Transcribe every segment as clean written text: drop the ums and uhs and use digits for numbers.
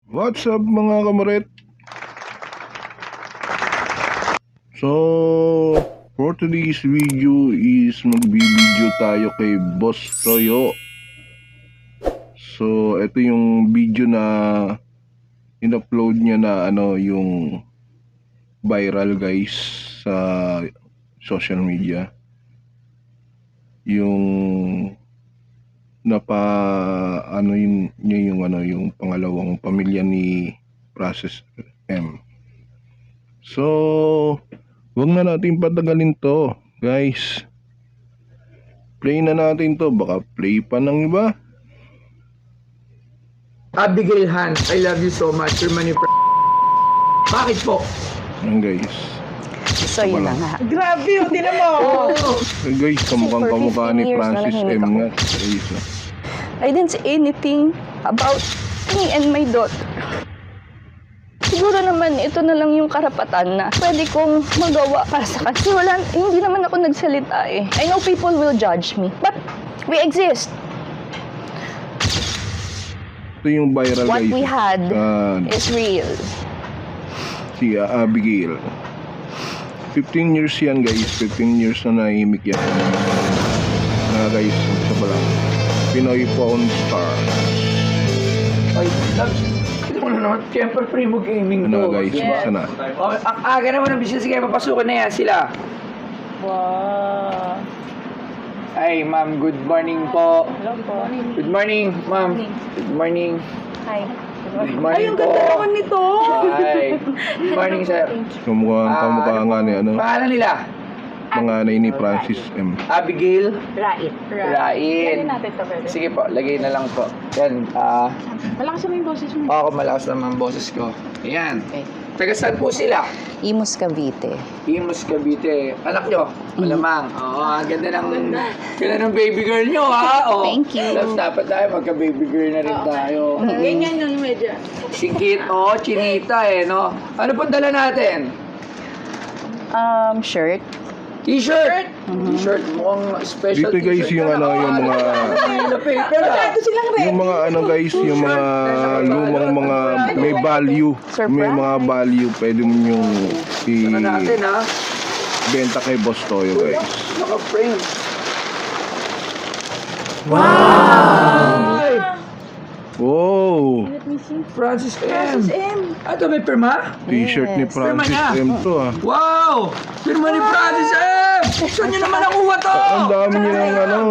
What's up mga kamaret? So, for today's video is magbibideo tayo kay Boss Toyo. So, ito yung video na in-upload niya na yung viral guys sa social media. Yung yung pangalawang pamilya ni Francis M. So, wag na natin patagalin to, guys. Play na natin to, baka play pa ng iba. Abigail Han, I love you so much. Your money Bakit po? Yan guys. So yun na nga. Grabe, hindi na mo. Guys, kamukhang For kamukha 15 ni years Francis na M nahimik nga. Guys, I didn't say anything about me and my daughter. Siguro naman ito na lang yung karapatan na pwede kong magawa para sa kanya. Kasi hindi naman ako nagsalita eh. I know people will judge me, but we exist. ito yung viral What guys. we had Ah, is real. si Abigail. 15 years yan guys. 15 years na nahimik yan. Guys, isa pa lang. Pinoy Pawn Star. Ay, ito mo na naman. Siyempre, Primo Gaming to. Guys, Yes. sana. Oh, ang aga naman ng business kaya papasukan na yan sila. Wow. Ay, ma'am, good morning po. Hello po. Good morning, ma'am. Good morning. Hi. Good morning po. nito. Hi. Good morning, sir. Kamukha nga ni Pangalan nila? panganay ni Francis M. Abigail Rait. Rain. natin ito, pwede. Sige po, lagay na lang po. Yan, Malakas naman yung boses mo. ako malakas naman ang boses ko. Ayan. Okay. Taga saan po sila? Imus Cavite. Imus Cavite. Anak nyo? Malamang. Oo, ang ganda ng baby girl nyo, ha? Oo. Thank you. Tapos dapat tayo magka-baby girl na rin tayo. Ganyan yung medyo. Sikit, chinita no? Ano pong dala natin? Shirt. T-shirt. T-shirt, mukhang special Dito guys, yung t-shirt na, yung mga paper, yung mga guys, yung mga lumang mga may value, may mga value pwede mo yung natin, ha? benta kay Boss Toyo guys. Naka-frame. Wow! Francis M. Ito may pirma? T-shirt ni Yes. Francis Pirma niya. M to ah. Wow! Pirma ni Francis M! Saan nyo naman nakuha to? Ang dami niya ng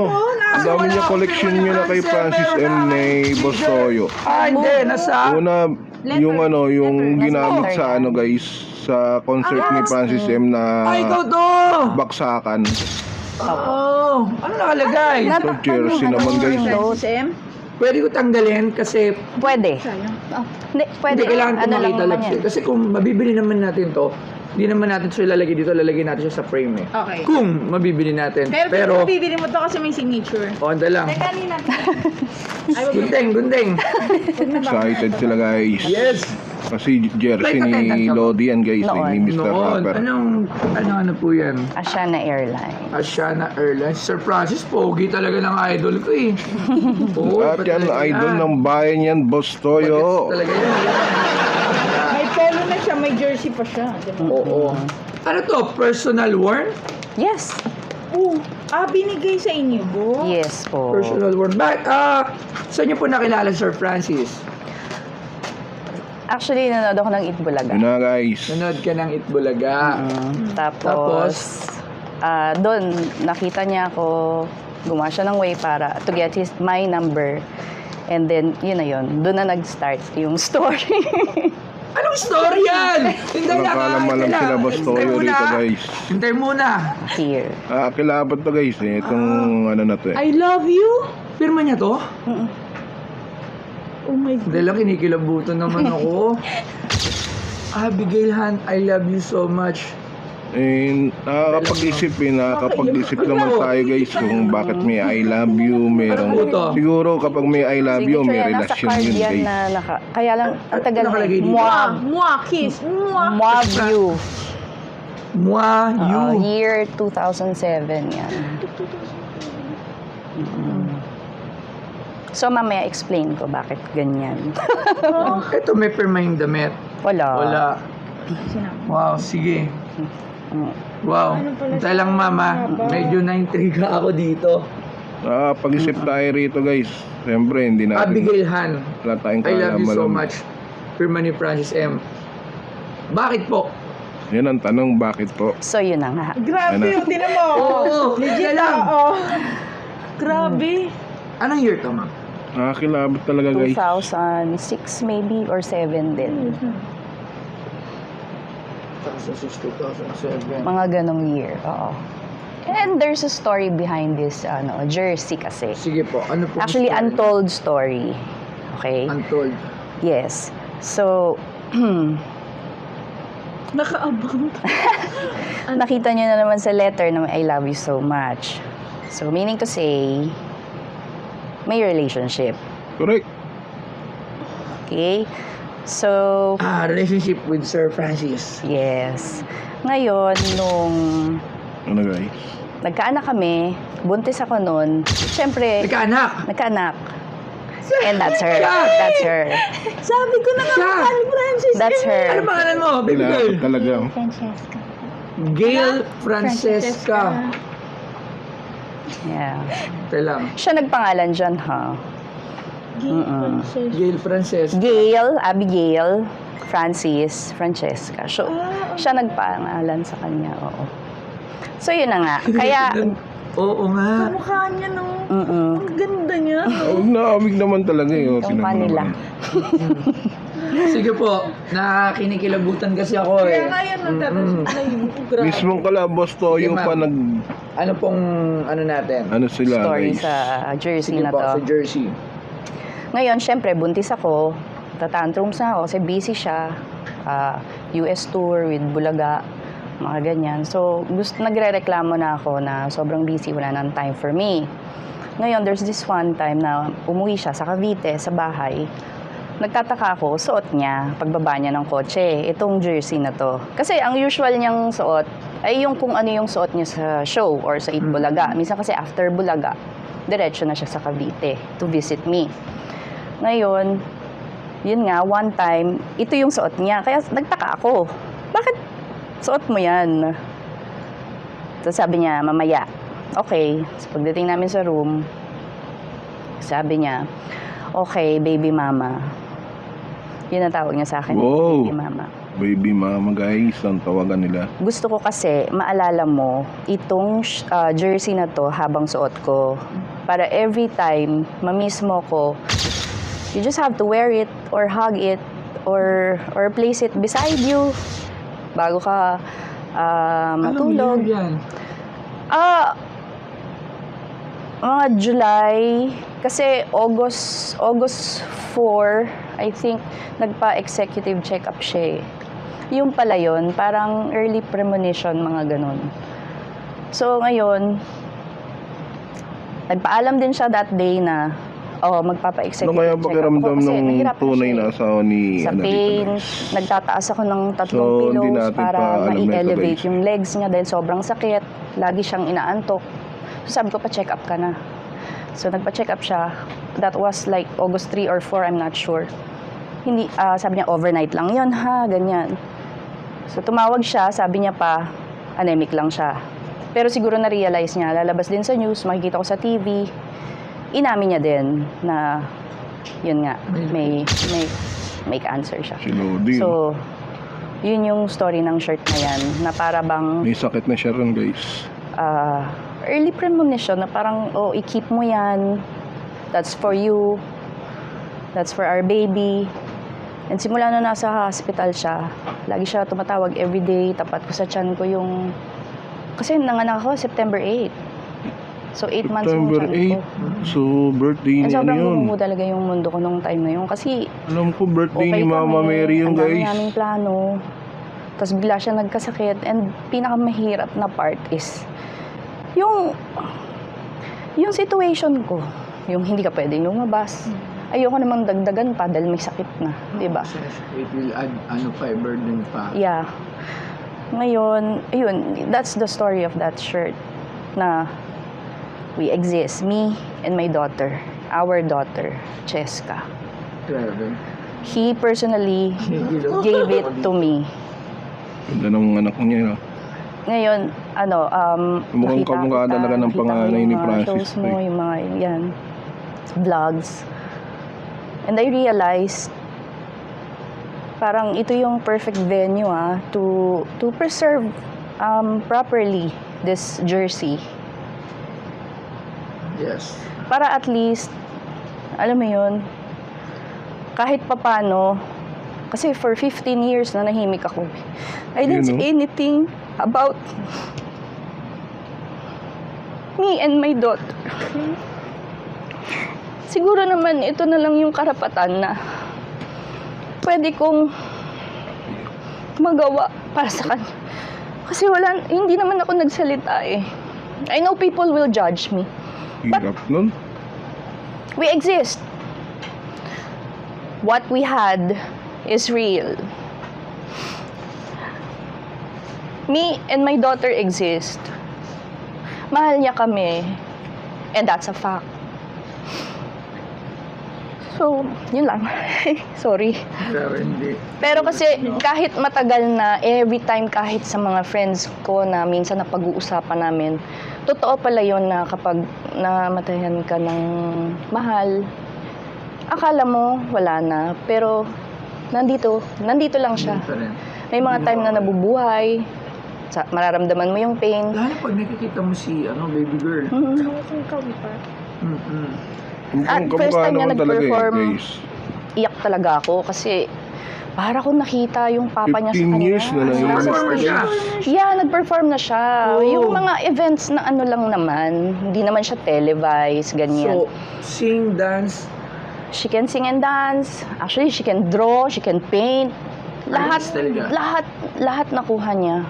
ang dami niya collection niya na kay Francis M ni Boss Toyo. Hindi. Nasa... Una, yung ginamit sa guys, sa concert ni Francis M na Ikaw to! baksakan. Oo. Ano nakalagay? Ito jersey naman guys. Pwede ko tanggalin kasi Pwede. Hindi, pwede. hindi kailangan ko Ano lang makita naman lang. yan. Kasi kung mabibili naman natin to, hindi naman natin siya ilalagay dito, lalagay natin siya sa frame eh. Okay. Kung mabibili natin. Pero bibili mo to kasi may signature. Onda lang. Kanina. Gundeng. Excited sila guys. Yes. Kasi jersey ni Lodi yan guys, ni Mr. Noon. Rapper. Ano po yan? Asiana Airline. Asiana Airlines. Sir Francis, pogi talaga ng idol ko eh. Oo, At yan, talaga idol yan. ng bayan yan, Boss Toyo. Talaga yan. May polo na siya, may jersey pa siya. Diba? Oo. Ano to? Personal worn? Yes. Binigay sa inyo, bo? Yes po. Personal worn. Saan niyo po nakilala Sir Francis? Actually, nanood ako ng Itbulaga. Yun na guys. Nanood ka ng Itbulaga. Tapos, doon, nakita niya ako, gumawa siya ng way para to get my number. And then, yun na yun. Doon na nag-start yung story. Anong story yan? Hintay Walang kalam-alam sila Boss Toyo dito guys. Hintay muna. Here. Kilabot to guys, itong na to eh. I love you? Pirma niya to? Oh my God. Dahil lang kinikilabutan naman ako. Abigail Han, I love you so much. Nakakapag-isip naman tayo guys kung bakit may I love you, merong siguro kapag may I love you, may Signature yan, nasa relasyon card yun yan guys. na kaya lang, ang tagal na Nakalagay dito? Mwah, kiss. Mwah. Mwah you. Mwah, you. Year 2007 yan. So, mamaya explain ko bakit ganyan. Ito may pirma yung damit. Wala. Wala. Wow, sige. Mm. Wow. Ano pala Tayo lang, mama. Medyo na-intriga ako dito. Pag-isip tayo rito guys. Siyempre, hindi natin. Abigail Han, Wala tayong I love you so kaalam-alam. much. Pirma ni Francis M. Bakit po? Yan ang tanong, bakit po? So, yun na nga. Grabe Ano? yun, tinan mo. Oo, Legit teka lang. oo. Grabe. Anong year to, ma'am? Nakakilabot talaga guys. 2006 maybe or 7 din. 2006, 2007. Mga ganong year. Oo. And there's a story behind this jersey kasi. Sige po, ano po? Actually, untold story. Okay? Untold. Yes. So, Nakaabang. nakita niyo na naman sa letter na I love you so much. So, meaning to say, may relationship. Correct. Okay? So, Relationship with Sir Francis. yes. Ngayon, nung Ano guys? nagkaanak kami, buntis ako nun, syempre, Nagkaanak! nagkaanak. And that's her. Siya! That's her. Sabi ko na nga, Siya! mahal Francis. That's her. Ano pangalan mo, baby girl? Kilabot talaga. Francesca. Gail Francesca. Yeah. Ito lang. Siya nagpangalan dyan, ha? Mm-mm. Gail Francesca. Gail, Abigail, Francis, Francesca. So, siya nagpangalan sa kanya, oo. So, yun na nga. Kaya, Oo nga. Mukha niya, no? mm Ang ganda niya. Naamig naman talaga eh. Yung Tingnan mo kanila. naman. Sige po, nakinikilabutan kasi ako Kaya eh. nga yan, nagtatanong na yun. Grabe. Mismong kalabos to, Sige, yung ma'am. pa nag... Ano pong ano natin? Ano sila story guys? sa jersey Sige na po, to. sa jersey. Ngayon, syempre, buntis ako. Tatantrums na ako kasi busy siya. US tour with Bulaga. Mga ganyan. So, nagre-reklamo na ako na sobrang busy, wala nang time for me. Ngayon, there's this one time na umuwi siya sa Cavite, sa bahay. Nagtataka ako, suot niya, pagbaba niya ng kotse, itong jersey na to. Kasi ang usual niyang suot ay yung kung ano yung suot niya sa show or sa Eat Bulaga. Minsan kasi after Bulaga, diretso na siya sa Cavite to visit me. Ngayon, yun nga, one time, ito yung suot niya. Kaya nagtaka ako, bakit suot mo yan? So sabi niya, mamaya. Okay, so pagdating namin sa room, sabi niya, okay, baby mama. Yun ang tawag niya sa akin, Wow. baby mama. Baby mama guys, ang tawagan nila. Gusto ko kasi maalala mo itong jersey na to habang suot ko. Para every time mamiss mo ko, you just have to wear it or hug it or place it beside you bago ka matulog. Anong year yan? Mga July, kasi August 4, I think, nagpa-executive check-up siya eh. Yung pala yun, parang early premonition, mga ganun. So, ngayon, nagpaalam din siya that day na, magpapa-executive Ano kaya check-up pakiramdam ako kasi ng nahirapan tunay siya na eh. asawa ni Sa Ana dito, pain, guys? nagtataas ako ng 3 So, hindi pillows natin para pa alam na ito, mai-elevate guys. yung legs niya dahil sobrang sakit. Lagi siyang inaantok. So, sabi ko, pa-check up ka na. So, nagpa-check up siya. That was like August 3 or 4, I'm not sure. Hindi, sabi niya, overnight lang yon ha, ganyan. So, tumawag siya, sabi niya pa, anemic lang siya. Pero siguro na-realize niya, lalabas din sa news, makikita ko sa TV, inamin niya din na, yun nga, may cancer siya. Si Lodi. So, yun yung story ng shirt na yan, na para bang May sakit na siya ron guys. early premonition na parang, i-keep mo yan, that's for you, that's for our baby. And simula na nasa hospital siya, lagi siya tumatawag everyday, tapat ko sa tiyan ko yung, kasi nanganak ako September 8. So, 8 months yung September tiyan 8. ko. So, birthday And niya sobrang yun. bumubu talaga yung mundo ko nung time na yun. Kasi, Alam ko, birthday okay ni Mama kami, Mary yun ang dami guys. naming plano. Tapos bigla siya nagkasakit. And pinakamahirap na part is, yung situation ko. Yung hindi ka pwedeng lumabas. Ayoko namang dagdagan pa dahil may sakit na. Diba? It will add burden pa. Yeah. Ngayon, ayun, that's the story of that shirt na we exist, me and my daughter. our daughter, Cheska. Grabe. He personally gave it to me. Ganda ng anak niya, no? Ngayon, Mukhang kamukha talaga ng panganay ni Francis, shows mo, eh. yung mga, yan, vlogs. And I realized, parang ito yung perfect venue, to preserve properly this jersey. Yes. Para at least, alam mo yun, kahit papano, kasi for 15 years na nahimik ako. I didn't say anything about me and my daughter. Siguro naman ito na lang yung karapatan na pwede kong magawa para sa kanya. Kasi hindi naman ako nagsalita eh. I know people will judge me. Hirap nun. We exist. What we had is real. Me and my daughter exist. Mahal niya kami. And that's a fact. So, yun lang. Sorry. Pero hindi. Pero kasi kahit matagal na, every time kahit sa mga friends ko na minsan na pag-uusapan namin, totoo pala yun na kapag namatayan ka ng mahal, akala mo wala na, pero nandito lang siya. Hindi pa rin. May mga time na nabubuhay, mararamdaman mo yung pain. Lalo pag nakikita mo si baby girl. Mhm. Mm-mm. At Mukhang first kamukha time niya naman talaga, nag-perform, guys. iyak talaga ako kasi para ko nakita yung papa niya sa 15 kanya. years na nahimik Nag-perform siya. Yeah, nag-perform na siya. Oh. Yung mga events na ano lang naman, hindi naman siya televised, ganyan. So, sing, dance, She can sing and dance. Actually, she can draw, she can paint. Lahat, Artist talaga. lahat nakuha niya.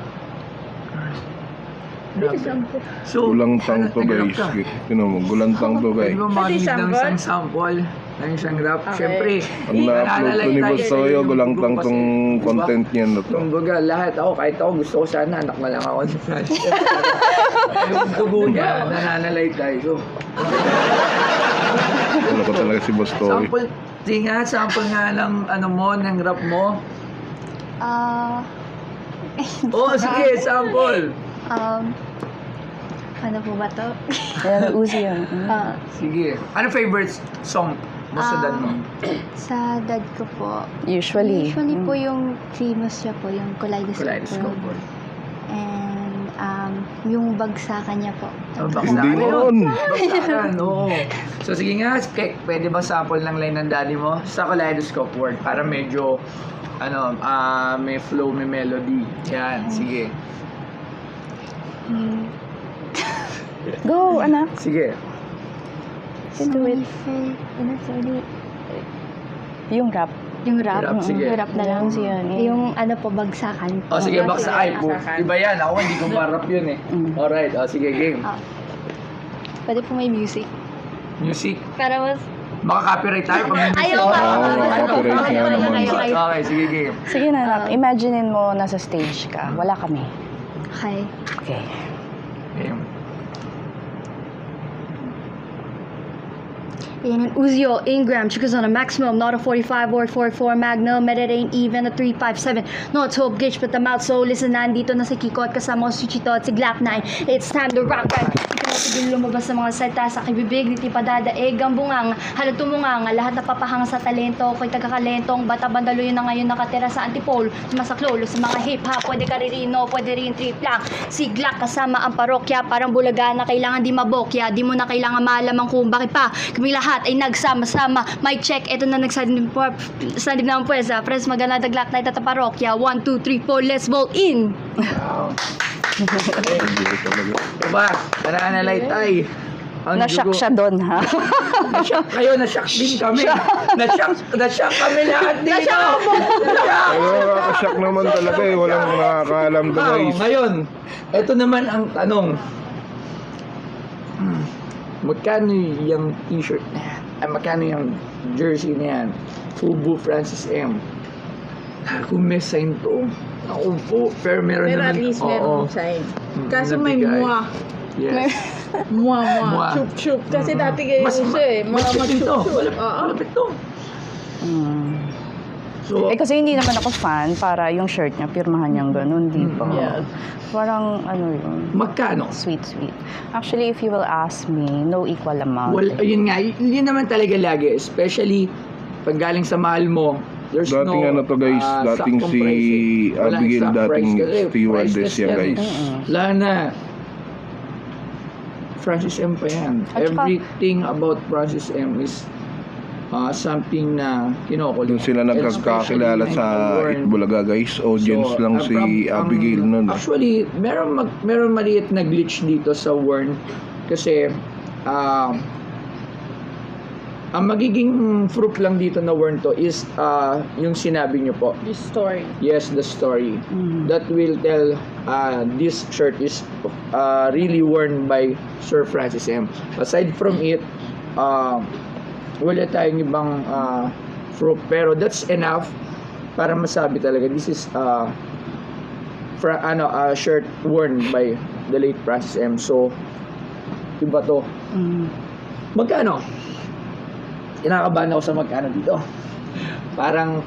So, Gulantang to, guys. nagrap ka. Tinan mo, gulantang to, guys. Pwede ba makinig ng sample? isang sample ng isang rap? Okay. Siyempre, Ang na-upload to ni Boss Toyo, gulantang tong content niya na to. Kumbaga, lahat ako, kahit ako gusto ko sana, anak na lang ako ni Francis. Yung dugo niya, nananalay tayo. So, Ano ko talaga si Boss Toyo. sample nga ng ng rap mo. Oh, sige, sample. Ano po ba to? Ayan, Uzi yan. Sige. Ano favorite song mo sa dad mo? Sa dad ko po. Usually. Po yung famous siya po, yung Kaleidoscope. Kaleidoscope. And yung bagsakan niya po. Hindi yun. Bagsakan, oo. So sige nga, pwede ba sample ng line ng daddy mo sa Kaleidoscope World para medyo may flow, may melody. Yan, sige. Go, anak. Sige. Do it. Sorry. Yung rap. Yung rap. Rap, sige. Yung rap na lang. Uzi yan. Yung po, bagsakan. O sige, baksa. Ay, iba yan. Ako hindi ko marap yun eh. Alright, o sige, game. Pwede po may music. Music. Para mas... Maka-copyright tayo pag may music. Ayaw ka. copyright nga naman. Okay, sige, game. Sige na, anak. Imaginein mo nasa stage ka. Wala kami. Okay. Okay. Game. In an Uzio, Ingram, triggers on a maximum, not a 45 or 44 Magnum, and it ain't even a 357. No, it's Hope Gage, but I'm out, so listen na, nandito na si Kiko at kasama ko si Chito at si Glock 9. It's time to rock right. Hindi ka natigil lumabas sa mga salita sa kibibig, di pa dadaig ang bungang, halat tumunganga, lahat napapahanga sa talento, ko'y tagakalentong, bata bandalo yun na ngayon nakatira sa antipolo, sumasaklolo sa mga hip-hop, pwede ka ririno, pwede rin trip lang. Si Glock kasama ang parokya, parang bulaga na kailangan di mabokya, di mo na kailangan malamang kung bakit pa, kami lahat ay nagsama-sama. Mic check, eto na nagsanib na ang pwesa. Press magana daglak na itata parokya. 1, 2, 3, 4, let's vote in! Wow. Hindi talaga. Diba? Nananalay tayo. Ang Nashock dugo. siya doon, ha? Nashock kayo, nashock din kami. Nashock kami lahat dito. Nashock! Pero nakakashock naman talaga eh. Walang nakakaalam to, guys. Ngayon, ito naman ang tanong. Magkano yung t-shirt na yan? Ay, magkano yung jersey na yan? Fubu Francis M. Kung may sign to, ako po, pero meron Pero naman. at least oo. meron sign. Kaso may Nabigay. mua. Yes. Mwa, Mwa. chup, chup. Kasi dati kayo Mas siya eh. malapit din to. Oo. Malapit to. Mm. So, Eh kasi hindi naman ako fan para yung shirt niya, pirmahan niyang ganun, di ba? Yeah. Parang ano yun, magkano? sweet. Actually, if you will ask me, no equal amount. Well, ayun nga, yun naman talaga lagi. Especially, pag galing sa mahal mo, there's Dating no ano to guys, dating saktong si price eh. Walang Abigail, exact dating price kasi stewardess priceless yan eh. guys. Lalo na, Francis M pa yan. At saka- Everything about Francis M is something na kinukulit. Doon sila nagkakakilala sa Itbulaga guys. Audience lang si Abigail nun. Actually, meron maliit na glitch dito sa Warn kasi ang magiging proof lang dito na Warn to is yung sinabi niyo po. This story. Yes, the story. Mhm. That will tell this shirt is really worn by Sir Francis M. Aside from it, wala tayong ibang proof. Pero that's enough para masabi talaga this is shirt worn by the late Francis M. So, iba to. Mm. Magkano? Kinakabahan ako sa magkano dito. Parang,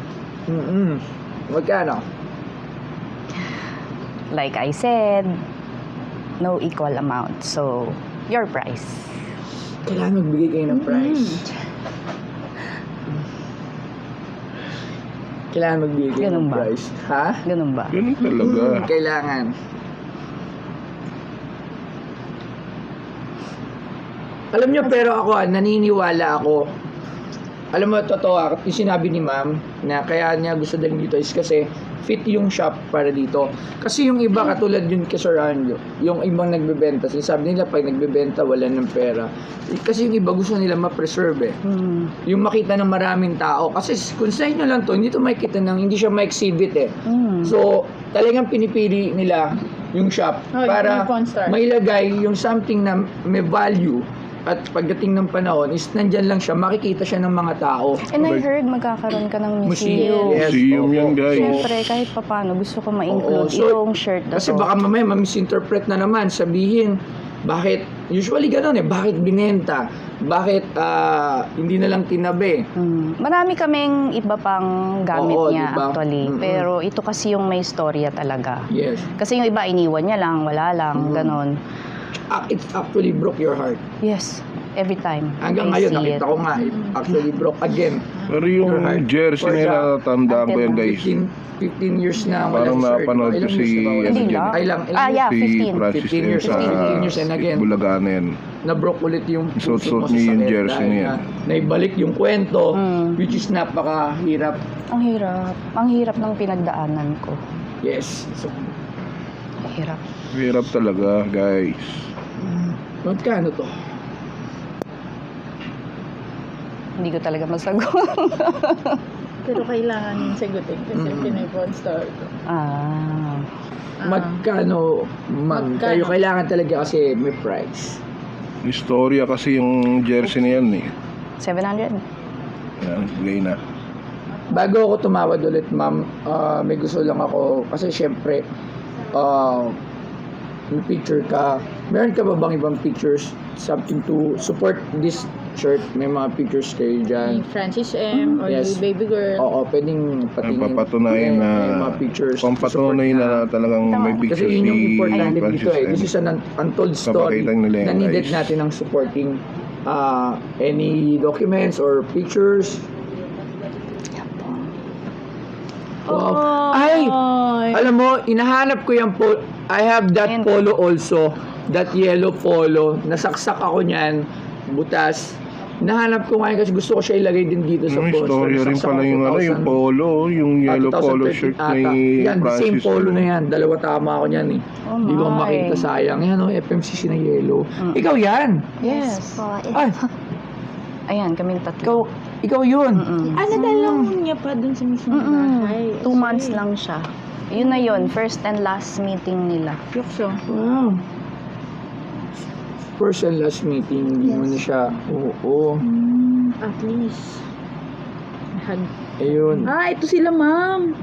magkano? Like I said, no equal amount. So, your price. Kailangan magbigay kayo ng price. Kailangan magbigay kayo Ganun ng ba? price. Ha? Ganun ba? Ganun talaga. Kailangan. Alam nyo, pero ako, naniniwala ako. Alam mo, totoo, yung sinabi ni ma'am na kaya niya gusto dalhin dito is kasi fit yung shop para dito. Kasi yung iba, katulad yun kay Sir Anjo, yung ibang nagbebenta, sinasabi nila pag nagbebenta, wala ng pera. Kasi yung iba gusto nila ma-preserve eh. Mm. Yung makita ng maraming tao. Kasi kung sa inyo lang to, hindi to makita ng, hindi siya ma-exhibit eh. Mm. So, talagang pinipili nila yung shop Oh, para yung pawn star. mailagay yung something na may value at pagdating ng panahon is nandyan lang siya, makikita siya ng mga tao. And I heard magkakaroon ka ng museum. Yes, Museum opo. yan guys. Siyempre, kahit papano, gusto ko ma-include Oo, so, itong shirt na Kasi to. baka mamaya ma-misinterpret na naman, sabihin, bakit, usually gano'n eh, bakit binenta? Bakit hindi na lang tinabi? Mm. Marami kaming iba pang gamit Oo, niya diba? actually. Mm-mm. Pero ito kasi yung may storya talaga. Yes. Kasi yung iba iniwan niya lang, wala lang, ganon. It actually broke your heart. Yes, every time. Hanggang I ngayon, see nakita it. ko nga, it actually broke again. Pero yung Your heart. jersey For nila, tandaan ko yan guys. 15 years na Parang walang shirt. napanood ko Ilang si, years na ba wala? Hindi ano lang. Ay lang, Ah, yeah, si 15. Francis 15 years, sa 15 years and again. Bulaga na yan. Na-broke ulit yung puso Suot-suot mo sa niya yung sakit jersey dahil niya. naibalik yung kwento, Mm. which is napakahirap. Ang hirap. Ang hirap ng pinagdaanan ko. Yes. So, Hirap. Hirap talaga guys. magkano to? Hindi ko talaga masagot. Pero kailangan yung sagutin kasi pinay-pawn star ko. Ah. Magkano, ma'am? Magkano? Kayo kailangan talaga kasi may price. Istorya kasi yung jersey na yan eh. 700? Yan, bigay na. Bago ako tumawad ulit, ma'am, may gusto lang ako, kasi syempre, may picture ka. Meron ka ba bang ibang pictures, something to support this shirt? May mga pictures kayo Ni dyan. Francis M. or Yes. ni Baby Girl. Oo, pwedeng patingin. Papatunayan na, May mga pictures. to pampatunay support na talagang may Tama. picture Kasi yun yung si importante Francis dito eh. M. This is an untold story Papakita nila yan, na needed guys. natin ng supporting any documents or pictures. Wow. Ay! Alam mo, inahanap ko yung I have that Ayan. polo also. That yellow polo. Nasaksak ako niyan. Butas. Nahanap ko ngayon kasi gusto ko siya ilagay din dito sa Yung poster. istorya rin Nasaksak pala ako yung 2000. yung polo, yung yellow polo 2013 shirt ata. ni Yan, the same Francis. polo na yan. Dalawa tama ako niyan eh. Oh Hindi ko my. makita, sayang. Yan o, FMCC na yellow. Ikaw yan! Yes. Ay, Ayan, kaming tatlo. ikaw yun! Mm-mm. Nadala niya pa dun sa mismong bahay. 2 months lang siya. Yun na yun, first and last meeting nila. Yukso. Wow. First and last meeting, hindi mo na siya, oo. At least. Ayun. Ito sila, ma'am.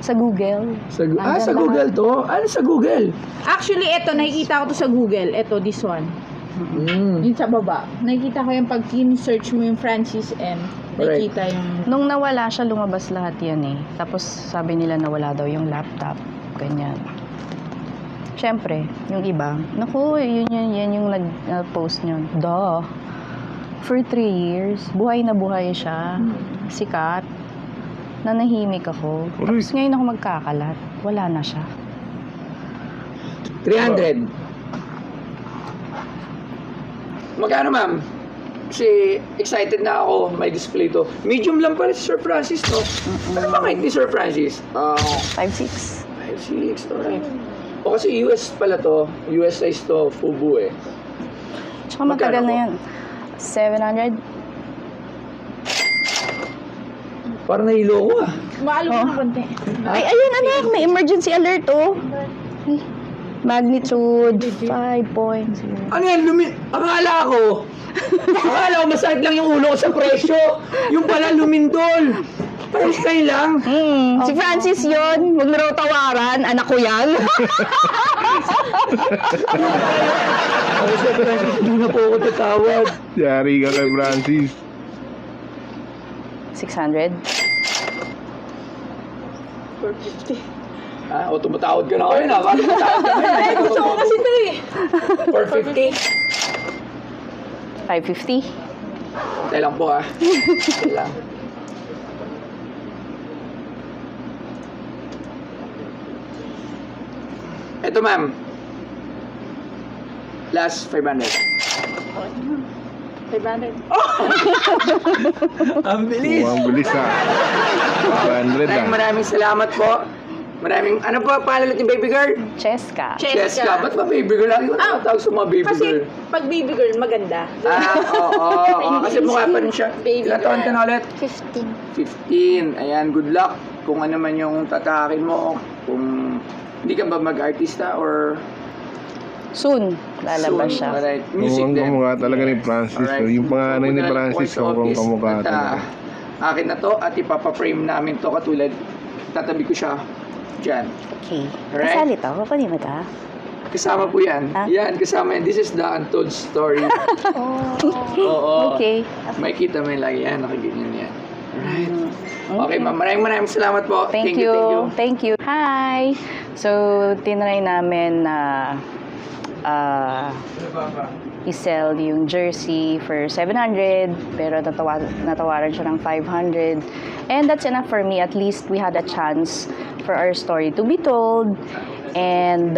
Sa Google. Sa Nandyan Google to? Ano sa Google? Actually, ito, nakikita ko to sa Google. Ito, this one. Mm. Yun sa baba. Nakikita ko yung pag search mo yung Francis M. Nakikita yung... Nung nawala siya, lumabas lahat yan eh. Tapos sabi nila nawala daw yung laptop. Ganyan. Siyempre, yung iba, naku, yan yung nag-post nyo. Duh. For 3 years, buhay na buhay siya. Sikat. Nanahimik ako. Uy. Tapos ngayon ako magkakalat. Wala na siya. 300. Magkano, ma'am? Kasi excited na ako. May display to. Medium lang pala si Sir Francis, no? Ano ba kahit ni Sir Francis? 5'6". 5'6", alright. O kasi US pala to. US size to, Fubu eh. Tsaka matagal Magkano na yan. 700? Parang nahilo ko ah. Maalo ko ng konti. Ay, ayun anak, may emergency alert oh. Ay, magnitude 5.0. Ano yan? Akala ko masakit lang yung ulo ko sa presyo. Yung pala lumindol. Price tayo lang. Si Francis yon, huwag na raw tawaran, anak ko yan. Ako sa Francis, hindi na po ako tatawad. Yari ka kay Francis. 600? 450. Ah, o tumatawad ka na kayo na. Bakit tumatawad ka na? Ay, gusto ko kasi ito eh. 450. 550? Tayo lang po ah. Tayo lang. Ito ma'am. Last 500. 500. Ang bilis. Mukhang bilis ha. 500 ah. Maraming salamat po. Maraming, ano po pangalan ni baby girl? Cheska. Cheska. Ba't ba baby girl? Lagi ko nakatawag sa mga baby Kasi girl. pag baby girl, maganda. Oo. Kasi mukha pa rin siya. Baby Ilan taon ka na ulit? 15. 15. Ayan, good luck. Kung ano man yung tatakin mo. Kung hindi ka ba mag-artista or Soon, lalabas soon. siya. Alright. Music Mukhang din. kamukha talaga ni Francis. Alright. Yung panganay ni So, Francis, voice mukhang office kamukha at, talaga. akin na to at ipapa-frame namin to katulad. Tatabi ko siya dyan. Okay. Alright. Kasali to, kukunin mo ta. Kasama po yan. Ah? Yan, kasama yan. This is the untold story. Oo. Okay. May kita may lagi yan. Nakaganyan yan. Alright. Mm. Okay, ma'am. Maraming salamat po. Thank you. Thank you. Hi! So, tinry namin na i-sell yung jersey for 700 pero natawaran siya ng 500. And that's enough for me. At least we had a chance for our story to be told. And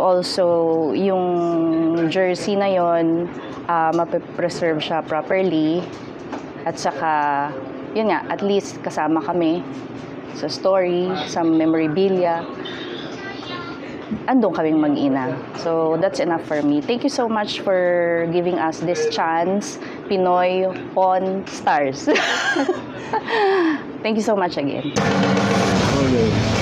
also, yung jersey na yon, mapipreserve siya properly. At saka, yun nga, at least kasama kami sa story, sa memorabilia. Andun kaming mag-ina. So, that's enough for me. Thank you so much for giving us this chance, Pinoy Pawn Stars. Thank you so much again. Okay.